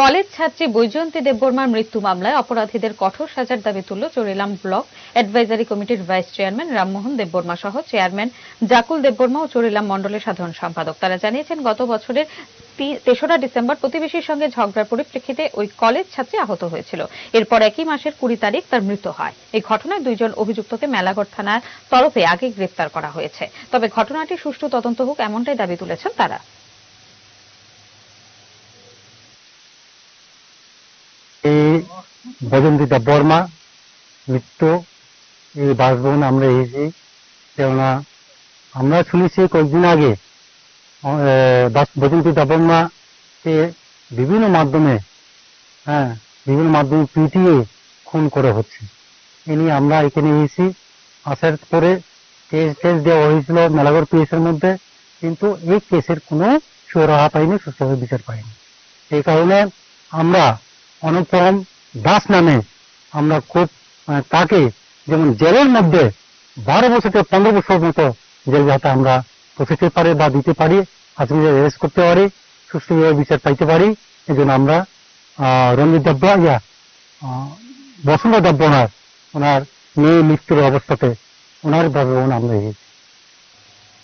College ছাত্রী বৈজয়ন্তী দেববর্মার মৃত্যু মামলায় অপরাধীদের কঠোর সাজার দাবি তুলল চোরিলাম ব্লক অ্যাডভাইজারি কমিটির ভাইস চেয়ারম্যান রামমোহন দেববর্মা সহ চেয়ারম্যান জাকুল দেববর্মা ও চোরিলাম মণ্ডলের সাধারণ সম্পাদক। তারা জানিয়েছেন, গত বছরের ৩রা ডিসেম্বর প্রতিবেশীর সঙ্গে ঝগড়ার পরিপ্রেক্ষিতে ওই কলেজ ছাত্রী আহত হয়েছিল। এরপর একই মাসের ২০ তারিখ তার মৃত্যু হয়। এই ঘটনায় ২ জন অভিযুক্তকে মেলাঘর থানার তরফে আগে গ্রেপ্তার করা হয়েছে। তবে ঘটনাটি সুষ্ঠু তদন্ত হোক, এমনটাই দাবি তুলেছেন তারা। বৈজয়ন্তী দেববর্মা মৃত্যু এই বাসভবনে আমরা এসেছি, কেননা আমরা শুনেছি কয়েকদিন আগে বৈজয়ন্তী দেববর্মাকে বিভিন্ন মাধ্যমে পিটিয়ে খুন করে হচ্ছে। এ নিয়ে আমরা এখানে এসেছি। আসার পরে কেস দেওয়া হয়েছিল মেলাঘর পিএসের মধ্যে, কিন্তু এই কেসের কোনো সুরাহা পাইনি, সুষ্ঠুভাবে বিচার পাইনি। এই কারণে আমরা অনুপম দাস নামে আমরা খুব তাকে যেমন জেলের মধ্যে 12 বছর থেকে 15 বছর মতো জেল যাতে আমরা পৌঁছতে পারি বা দিতে পারি, আজকে অ্যারেস্ট করতে পারি, সুষ্ঠুভাবে বিচার পাইতে পারি, এই জন্য আমরা রঞ্জিত বসন্ত দেববর্মার ওনার মেয়ে মৃত্যুর অবস্থাতে ওনার বাসভবন আমরা এসেছি।